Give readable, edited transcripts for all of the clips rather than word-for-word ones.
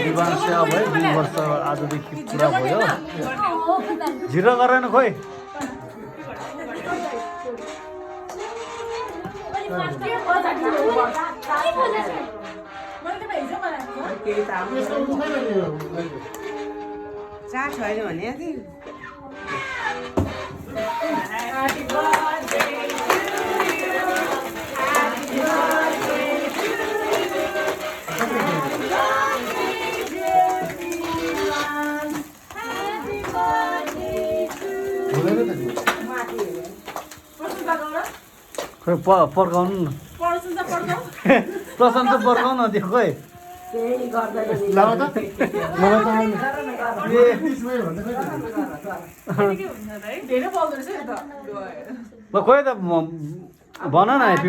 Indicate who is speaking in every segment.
Speaker 1: विवाह सेवा भयो 2 वर्ष आजदेखि पुरा भयो झिरो गरेन खोइ
Speaker 2: चाह छैन भने
Speaker 1: खोइ पर्काउनु न प्रशंसा पर्काउनु त्यो खोइ ल खोइ त भन न happy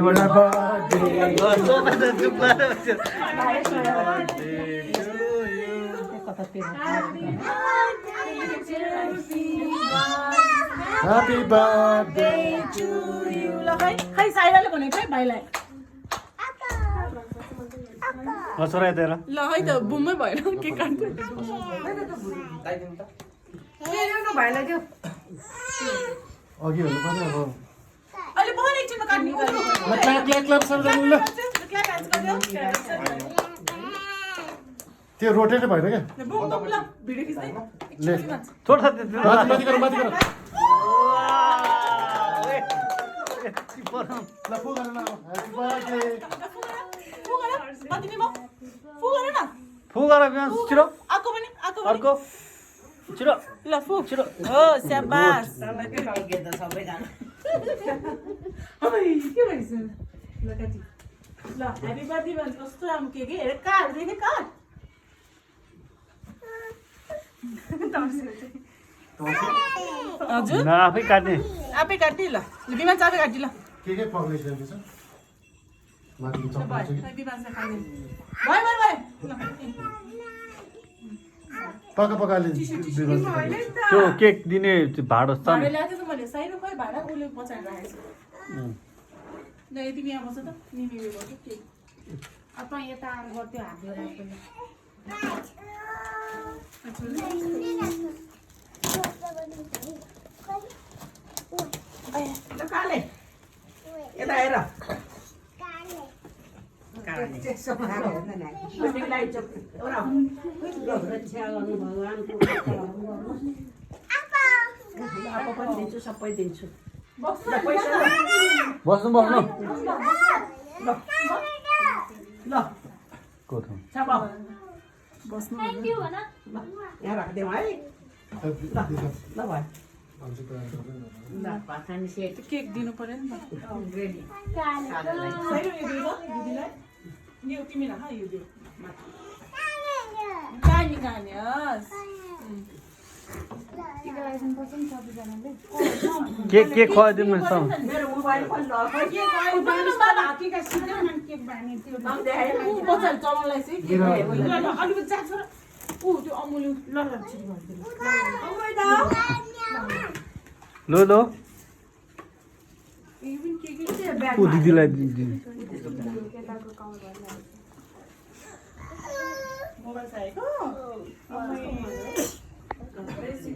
Speaker 3: Happy birthday to you.
Speaker 4: खै साइराले भनेको है भाइलाई
Speaker 1: छोरा तेरो
Speaker 4: ल है त बुममै भएन के काट्नु
Speaker 2: भाइलाई दियो
Speaker 3: अघि भन्नु पर्ने अब
Speaker 4: अहिले बहन एकछिनमा काट्नु
Speaker 3: क्ल्याप सर्दैन ल त्यो रोटेट भएन क्या
Speaker 4: भिडियो खिच्दै
Speaker 3: ले
Speaker 1: छोड
Speaker 3: माथि गर ल फु गर्न ह्यापी बर्थडे
Speaker 1: फु गर छिरो
Speaker 4: आको पनि
Speaker 1: अर्को छिरो
Speaker 4: ल फु
Speaker 1: छिरो
Speaker 4: हो स्याबास
Speaker 2: सबैजना
Speaker 4: ओइ के भइस ल काटी ल ह्यापी बर्थडे भन्छ कस्तो राम्रो के हेर काट देखे काट हजुर
Speaker 1: न आफै काट्ने
Speaker 4: आफै काटी ल विमान चाहिँ आफै काटी ल
Speaker 3: के पक्लेछ त्यसो माथि चक्लेट छ कि
Speaker 4: विमान चाहिँ खाइदिनु भयो
Speaker 3: पकाले
Speaker 1: त्यो केक दिने भाडो छ
Speaker 4: भाडा ल्याएको त मैले साइरो खोइ भाडा उसले पछाडि राखेको छ ल तिमी यहाँ बस त निमी उयो गर्छु के
Speaker 5: अब यता गर्थ्यो हातले राख्दैन
Speaker 2: काले यता हेर सबै दिन्छु
Speaker 1: बस्नु
Speaker 2: ल
Speaker 4: बस्नु
Speaker 2: यहाँ राखिदेऊ है ल भाइ ल पाखानी सेट
Speaker 4: केक दिनु पर्यो नि त
Speaker 2: रेडी
Speaker 4: साइरो यो दियो दिदीलाई यो तिमी राख यो दियो गानी गानी हस्
Speaker 1: के खुवाइदिनु नि सब
Speaker 2: मेरो मोबाइल पनि
Speaker 4: पछाडि चलाउनलाई चाहिँ के अलिकति जान्छ र ऊ त्यो अमुल ल छिटो गरिदिनु
Speaker 1: लो ऊ दिदीलाई दिनु
Speaker 4: मोबाइल चाहिएको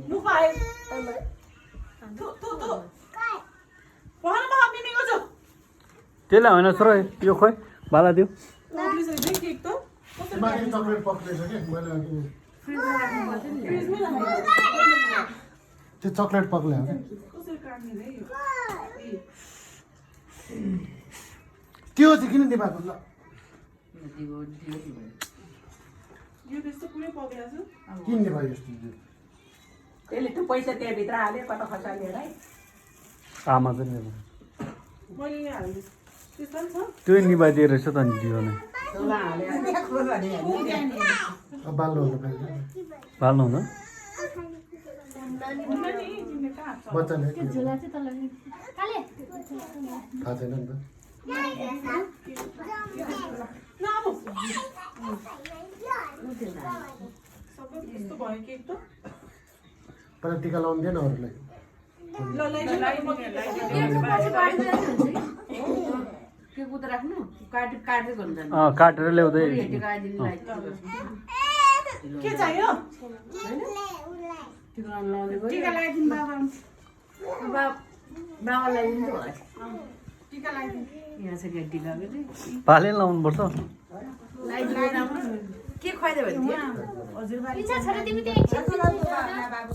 Speaker 4: लुक आए
Speaker 1: त्यसलाई होइन छोरा यो खोइ बाला दिउ
Speaker 4: केक त
Speaker 3: माथि चक्लेट पक्लेछ कि मैले अघि त्यो चक्लेट पक्ले हो कि
Speaker 4: कसरी काट्ने रे
Speaker 3: त्यो चाहिँ किन दिमाग ल
Speaker 4: यो त्यस्तो कुनै पक्रेको छु
Speaker 3: किन दिमाग यस्तो
Speaker 2: त्यसले त्यो पैसा त्यहाँभित्र हाल्यो कता खसालेर है
Speaker 1: आमा चाहिँ नि
Speaker 4: मैले यहाँ हाल्दैछु त्यस्तो पनि छ
Speaker 1: त्यो निभाइदिएर रहेछ त नि दियो नै
Speaker 3: अब बाल्नु हुनु पर्छ
Speaker 1: पाल्नु हुँदा
Speaker 3: बच्चाले
Speaker 5: झोला चाहिँ तल काले
Speaker 3: थाहा छैन नि त
Speaker 4: सबै यस्तो भयो केक त
Speaker 3: पहिला टिका लाउनु दिएन अरूलाई
Speaker 4: ल
Speaker 2: के कुद राख्नु काटेर गर्नु जानु
Speaker 1: काटेर ल्याउँदै
Speaker 2: हेटेको आइदिनुलाई
Speaker 4: के चाहियो
Speaker 2: टिका लाउँदै गयो
Speaker 5: टिका लगाइदिनु बाबा
Speaker 2: बाबालाई दिन्छ होला
Speaker 5: टिका लगाइदिनु
Speaker 2: यहाँ छ कि टिका पनि
Speaker 1: पाले लाउनुपर्छ
Speaker 2: लगाइदिनु राम्रो के खुवाइदियो भने
Speaker 5: हजुरबा इच्छा छ र तिमी त एकछिन
Speaker 4: बाबु